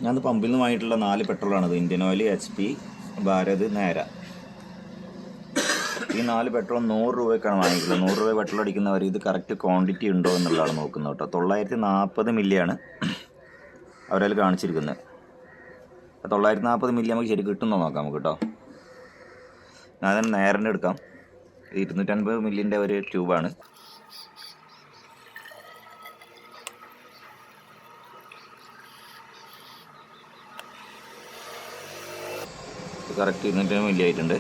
ഞാൻ പമ്പിൽ നിന്ന് വാങ്ങിയിട്ടുള്ള 4 പെട്രോളാണിത്. ഇന്ത്യൻ ഓയിൽ, HP, ഭാരത്, നേര. ഈ 4 പെട്രോൾ 100 രൂപയ്ക്കാണ് വാങ്ങിക്കുന്നത്. 100 രൂപ പെട്രോൾ അടിക്കുന്നവർ ഇത് കറക്റ്റ് ക്വാണ്ടിറ്റി ഉണ്ടോ എന്നുള്ളതാണ് നോക്കുന്നത് കേട്ടോ. 940 മില്ലിയാണ് അവരതിൽ കാണിച്ചിരിക്കുന്നത്. 940 മില്ലി നമുക്ക് ശരി കിട്ടുന്നോ നോക്കാം നമുക്ക് കേട്ടോ. ഞാൻ നേരൻ്റെ എടുക്കാം. 250 മില്ലിൻ്റെ ഒരു ട്യൂബാണ്. കറക്റ്റ് 250 മില്ലി ആയിട്ടുണ്ട്.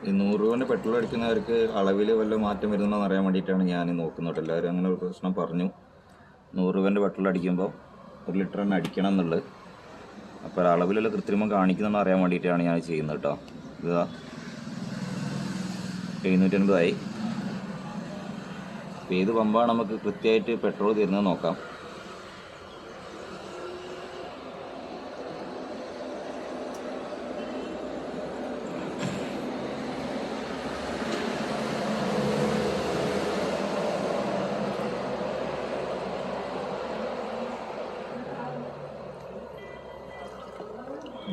ഈ 100 രൂപേൻ്റെ പെട്രോൾ അടിക്കുന്നവർക്ക് അളവിൽ വല്ല മാറ്റം വരുന്നതെന്ന് അറിയാൻ വേണ്ടിയിട്ടാണ് ഞാൻ നോക്കുന്നത്. എല്ലാവരും അങ്ങനെ ഒരു പ്രശ്നം പറഞ്ഞു. 100 രൂപേൻ്റെ പെട്രോൾ അടിക്കുമ്പോൾ 1 ലിറ്റർ തന്നെ അടിക്കണം എന്നുള്ളത്. അപ്പോൾ അളവിലുള്ള കൃത്രിമം കാണിക്കുന്നതെന്ന് അറിയാൻ വേണ്ടിയിട്ടാണ് ഞാൻ ചെയ്യുന്നത് കേട്ടോ. ഇതാ 750 ആയി. അപ്പോൾ ഏത് പമ്പാണ് നമുക്ക് കൃത്യമായിട്ട് പെട്രോൾ തരുന്നത് നോക്കാം.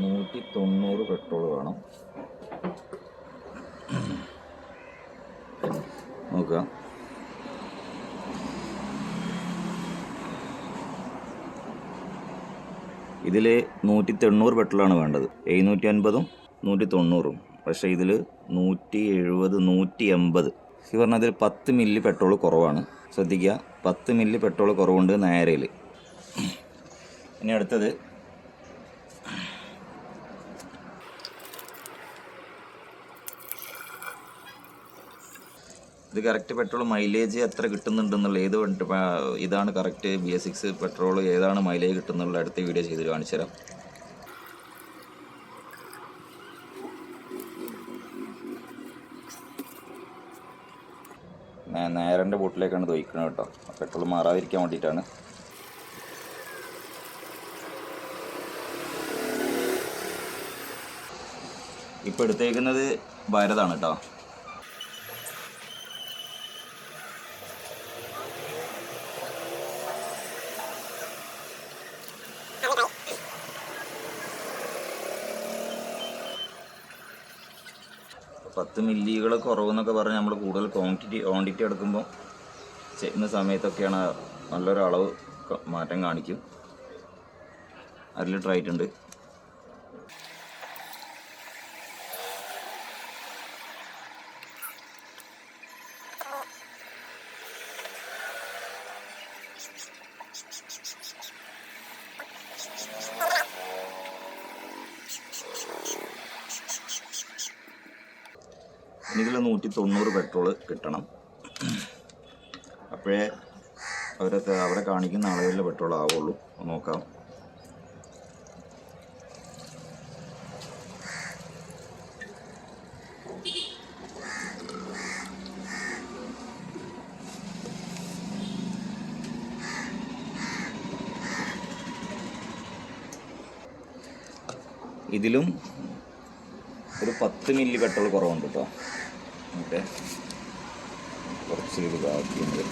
$190 പെട്രോൾ വേണം. നോക്കാം. ഇതിൽ 190 പെട്രോളാണ് വേണ്ടത്. 750ഉം 190ഉം. പക്ഷേ ഇതിൽ 170, 180. ഈ പറഞ്ഞതിൽ 10 മില്ലി പെട്രോൾ കുറവാണ്. ശ്രദ്ധിക്കുക, 10 മില്ലി പെട്രോൾ കുറവുണ്ട് നേരയിൽ. ഇനി അടുത്തത് ഇത് കറക്റ്റ് പെട്രോൾ മൈലേജ് എത്ര കിട്ടുന്നുണ്ടെന്നുള്ള ഇതാണ് കറക്റ്റ് BS6 പെട്രോൾ ഏതാണ് മൈലേജ് കിട്ടുന്നുള്ള അടുത്ത വീഡിയോ ചെയ്ത് കാണിച്ചു തരാം. നേരൻ്റെ ബോട്ടിലേക്കാണ് തൊഴിക്കുന്നത് കേട്ടോ. പെട്രോൾ മാറാതിരിക്കാൻ വേണ്ടിയിട്ടാണ്. ഇപ്പോൾ എടുത്തേക്കുന്നത് ഭാരതാണ് കേട്ടോ. പത്ത് മില്ലികൾ കുറവെന്നൊക്കെ പറഞ്ഞ് നമ്മൾ കൂടുതൽ ക്വാണ്ടിറ്റി എടുക്കുമ്പോൾ ചെയ്യുന്ന സമയത്തൊക്കെയാണ് നല്ലൊരു അളവ് മാറ്റം കാണിക്കും. 1 ലിറ്റർ ആയിട്ടുണ്ട്. ഇതിൽ 190 പെട്രോൾ കിട്ടണം. അപ്പോഴേ അവരെ കാണിക്കുന്ന അളവിലുള്ള പെട്രോൾ ആവുള്ളൂ. നോക്കാം. ഇതിലും ഒരു 10 മില്ലി പെട്രോൾ കുറവുണ്ട് കേട്ടോ. ഓക്കെ, കുറച്ച് ഇത് ബാക്കിയുണ്ട്.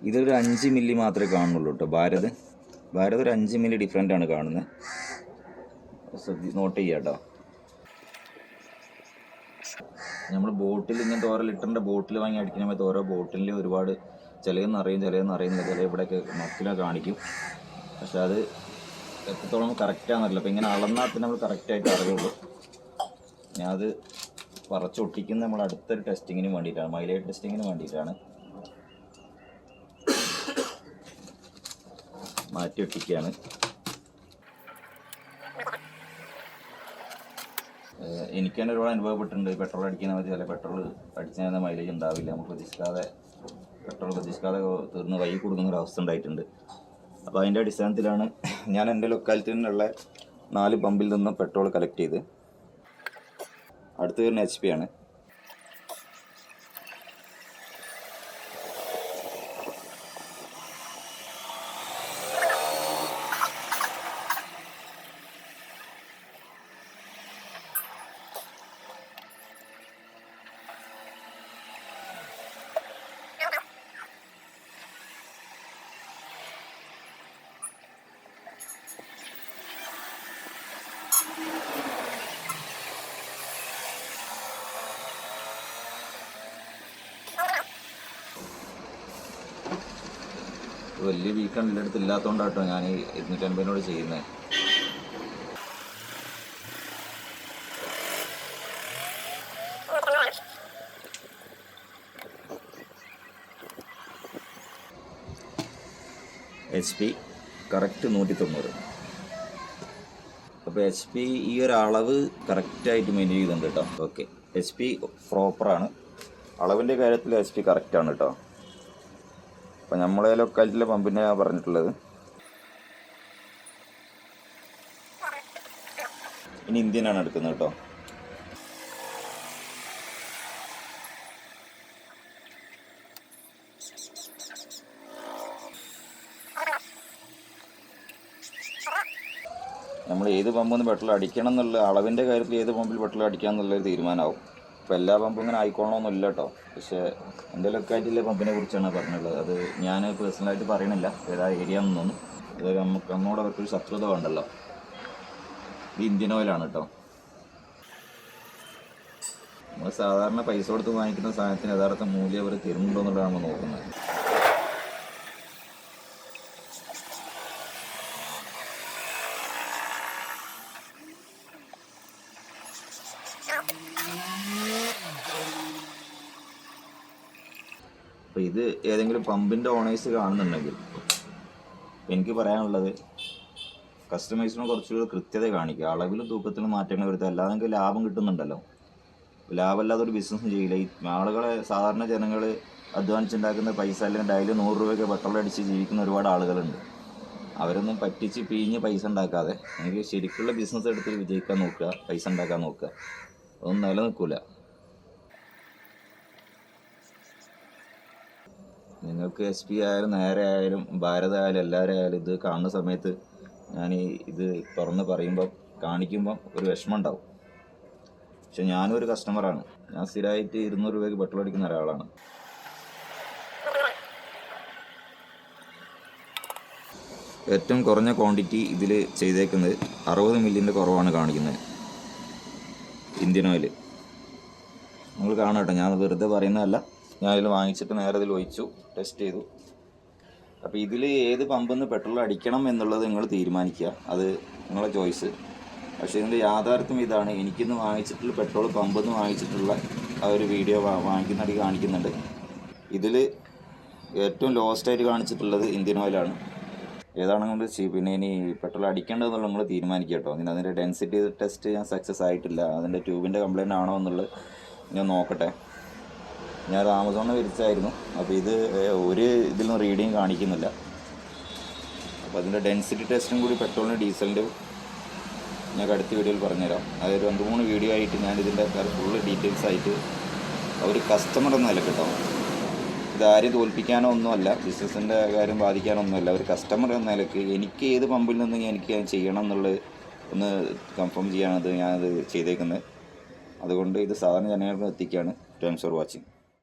ഇതൊരു 5 മില്ലി മാത്രമേ കാണുന്നുള്ളൂ കേട്ടോ. ഭാരത് ഒരു 5 മില്ലി ഡിഫറൻ്റ് ആണ് കാണുന്നത്. നോട്ട് ചെയ്യാം കേട്ടോ. നമ്മൾ ബോട്ടിൽ ഇങ്ങനത്തെ ഓരോ ലിറ്ററിൻ്റെ ബോട്ടിൽ വാങ്ങി അടിക്കുന്ന സമയത്ത് ഓരോ ബോട്ടിലിൽ ഒരുപാട് ചിലതെന്ന് അറിയുന്നില്ല. ചില ഇവിടെയൊക്കെ മക്കിലൊക്കെ കാണിക്കും. പക്ഷെ അത് എത്രത്തോളം കറക്റ്റാണെന്നറിയില്ല. അപ്പോൾ ഇങ്ങനെ അളന്നാൽ തന്നെ നമ്മൾ കറക്റ്റായിട്ട് അറിയുള്ളൂ. ഞാൻ അത് പറച്ചൊട്ടിക്കുന്ന നമ്മൾ അടുത്തൊരു ടെസ്റ്റിങ്ങിന് വേണ്ടിയിട്ടാണ്, മൈലേജ് ടെസ്റ്റിങ്ങിന് വേണ്ടിയിട്ടാണ് മാറ്റി ഒട്ടിക്കുകയാണ്. എനിക്ക് തന്നെ ഒരുപാട് അനുഭവപ്പെട്ടിട്ടുണ്ട്. പെട്രോൾ അടിക്കുന്ന ചില പെട്രോൾ അടിച്ചാൽ മൈലേജ് ഉണ്ടാവില്ല. നമുക്ക് പ്രതീക്ഷിക്കാതെ പെട്രോൾ പ്രതീക്ഷിക്കാതെ തീർന്ന് വൈകി കൊടുക്കുന്ന ഒരു അവസ്ഥ ഉണ്ടായിട്ടുണ്ട്. അപ്പോൾ അതിൻ്റെ അടിസ്ഥാനത്തിലാണ് ഞാൻ എൻ്റെ ലൊക്കാലിറ്റിയിലുള്ള 4 പമ്പിൽ നിന്നും പെട്രോൾ കളക്ട് ചെയ്ത്. അടുത്ത് വരുന്ന HP ആണ്. വലിയ വീക്കാണ് എൻ്റെ അടുത്ത് ഇല്ലാത്തതുകൊണ്ടാട്ടോ ഞാൻ ഈ 250 ചെയ്യുന്നത്. HP correct 190. അപ്പോൾ HP ഈ ഒരു അളവ് കറക്റ്റായിട്ട് മെയിൻറ്റെയിൻ ചെയ്തിട്ടുണ്ട് കേട്ടോ. Okay, HP പ്രോപ്പറാണ്. അളവിൻ്റെ കാര്യത്തിൽ HP കറക്റ്റാണ് കേട്ടോ. അപ്പോൾ നമ്മളെ ലൊക്കാലിറ്റിയിലെ പമ്പിനെ ഞാൻ പറഞ്ഞിട്ടുള്ളത്. ഇനി ഇന്ത്യനാണ് എടുക്കുന്നത് കേട്ടോ. നമ്മൾ ഏത് പമ്പിൽ പെട്രോൾ അടിക്കണം എന്നുള്ള അളവിൻ്റെ കാര്യത്തിൽ ഏത് പമ്പിൽ പെട്രോൾ അടിക്കണം എന്നുള്ളൊരു തീരുമാനമാവും. അപ്പോൾ എല്ലാ പമ്പും ഇങ്ങനെ ആയിക്കോളണമെന്നില്ല കേട്ടോ. പക്ഷേ എൻ്റെ ലൊക്കാലിറ്റിയിലെ പമ്പിനെ കുറിച്ചാണ് പറഞ്ഞുള്ളത്. അത് ഞാൻ പേഴ്സണലായിട്ട് പറയണില്ല ഏതാ ഏരിയ എന്നൊന്നും. ഇത് നമ്മോട് അവർക്കൊരു ശത്രുത വേണ്ടല്ലോ. ഇത് ഇന്ത്യൻ ഓയിലാണ് കേട്ടോ. നമ്മൾ സാധാരണ പൈസ കൊടുത്ത് വാങ്ങിക്കുന്ന സാധനത്തിന് യഥാർത്ഥ മൂല്യം അവർ തരുന്നുണ്ടോ എന്നുള്ളതാണ് നമ്മൾ നോക്കുന്നത്. അപ്പോൾ ഇത് ഏതെങ്കിലും പമ്പിൻ്റെ ഓണേഴ്സ് കാണുന്നുണ്ടെങ്കിൽ എനിക്ക് പറയാനുള്ളത്, കസ്റ്റമേഴ്സിനോട് കുറച്ചുകൂടി കൃത്യത കാണിക്കുക. അളവിലും തൂക്കത്തിലും മാറ്റങ്ങൾ വരുത്തുക. അല്ലാതെ നിങ്ങൾക്ക് ലാഭം കിട്ടുന്നുണ്ടല്ലോ. ലാഭമല്ലാതെ ഒരു ബിസിനസ്സും ചെയ്യില്ല. ഈ ആളുകളെ, സാധാരണ ജനങ്ങൾ അധ്വാനിച്ചുണ്ടാക്കുന്ന പൈസ അല്ലെങ്കിൽ ഡെയിലി 100 രൂപയ്ക്ക് പെട്രോൾ അടിച്ച് ജീവിക്കുന്ന ഒരുപാട് ആളുകളുണ്ട്. അവരൊന്നും പറ്റിച്ച് പിഴിഞ്ഞ് പൈസ ഉണ്ടാക്കാതെ എനിക്ക് ശരിക്കുള്ള ബിസിനസ് എടുത്ത് വിജയിക്കാൻ നോക്കുക, പൈസ ഉണ്ടാക്കാൻ നോക്കുക. അതൊന്നും നിലനിൽക്കില്ല. നിങ്ങൾക്ക് SP ആയാലും നേരെ ആയാലും ഭാരത ആയാലും എല്ലാവരും ആയാലും ഇത് കാണുന്ന സമയത്ത് ഞാൻ ഇത് തുറന്ന് പറയുമ്പം കാണിക്കുമ്പം ഒരു വിഷമം ഉണ്ടാവും. പക്ഷെ ഞാനും ഒരു കസ്റ്റമറാണ്. ഞാൻ സ്ഥിരമായിട്ട് 200 രൂപയ്ക്ക് പെട്രോൾ അടിക്കുന്ന ഒരാളാണ്. ഏറ്റവും കുറഞ്ഞ ക്വാണ്ടിറ്റി ഇതിൽ ചെയ്തേക്കുന്നത് 60 മില്ലിൻ്റെ കുറവാണ് കാണിക്കുന്നത്. ഇന്ത്യൻ ഓയിൽ നിങ്ങൾ കാണാം കേട്ടോ. ഞാൻ വെറുതെ പറയുന്നതല്ല. ഞാൻ ഇതിൽ വാങ്ങിച്ചിട്ട് നേരെ ഇതിൽ ഒഴിച്ചു ടെസ്റ്റ് ചെയ്തു. അപ്പോൾ ഇതിൽ ഏത് പമ്പിൽ നിന്ന് പെട്രോൾ അടിക്കണം എന്നുള്ളത് നിങ്ങൾ തീരുമാനിക്കുക. അത് നിങ്ങളുടെ ചോയ്സ്. പക്ഷേ ഇതിൻ്റെ യാഥാർത്ഥ്യം ഇതാണ്. എനിക്കിന്ന് വാങ്ങിച്ചിട്ടുള്ള പെട്രോൾ പമ്പിൽ നിന്ന് വാങ്ങിച്ചിട്ടുള്ള ആ ഒരു വീഡിയോ വാങ്ങിക്കുന്നടി കാണിക്കുന്നുണ്ട്. ഇതിൽ ഏറ്റവും ലോസ്റ്റായിട്ട് കാണിച്ചിട്ടുള്ളത് ഇന്ത്യൻ ഓയിലാണ്. ഏതാണെങ്കിലും പിന്നെ ഇനി പെട്രോൾ അടിക്കേണ്ടതെന്നുള്ള നിങ്ങൾ തീരുമാനിക്കുക കേട്ടോ. അതിൻ്റെ ഡെൻസിറ്റി ടെസ്റ്റ് ഞാൻ സക്സസ് ആയിട്ടില്ല. അതിൻ്റെ ട്യൂബിൻ്റെ കംപ്ലയിൻ്റ് ആണോ എന്നുള്ളത് ഞാൻ നോക്കട്ടെ. ഞാൻ ആമസോണിൽ വിരിച്ചായിരുന്നു. അപ്പോൾ ഇത് ഒരു ഇതിലും റീഡിങ് കാണിക്കുന്നില്ല. അപ്പോൾ അതിൻ്റെ ഡെൻസിറ്റി ടെസ്റ്റും കൂടി പെട്രോളിൻ്റെ ഡീസലിൻ്റെ ഞാൻ അടുത്ത വീഡിയോയിൽ പറഞ്ഞുതരാം. അതായത് 2-3 വീഡിയോ ആയിട്ട് ഞാൻ ഇതിൻ്റെ ഫുള്ള് ഡീറ്റെയിൽസ് ആയിട്ട് ഒരു കസ്റ്റമർ എന്ന നില കേട്ടോ. ഇതാരും തോൽപ്പിക്കാനോ ഒന്നുമല്ല, ബിസിനസ്സിൻ്റെ കാര്യം ബാധിക്കാനോ ഒന്നുമല്ല. ഒരു കസ്റ്റമർ എന്ന നിലയ്ക്ക് എനിക്ക് ഏത് പമ്പിൽ നിന്ന് എനിക്ക് ചെയ്യണം എന്നുള്ളത് ഒന്ന് കൺഫേം ചെയ്യാനത് ഞാനത് ചെയ്തേക്കുന്നത്. അതുകൊണ്ട് ഇത് സാധാരണ ജനങ്ങൾക്ക് എത്തിക്കുകയാണ്. Thanks for watching.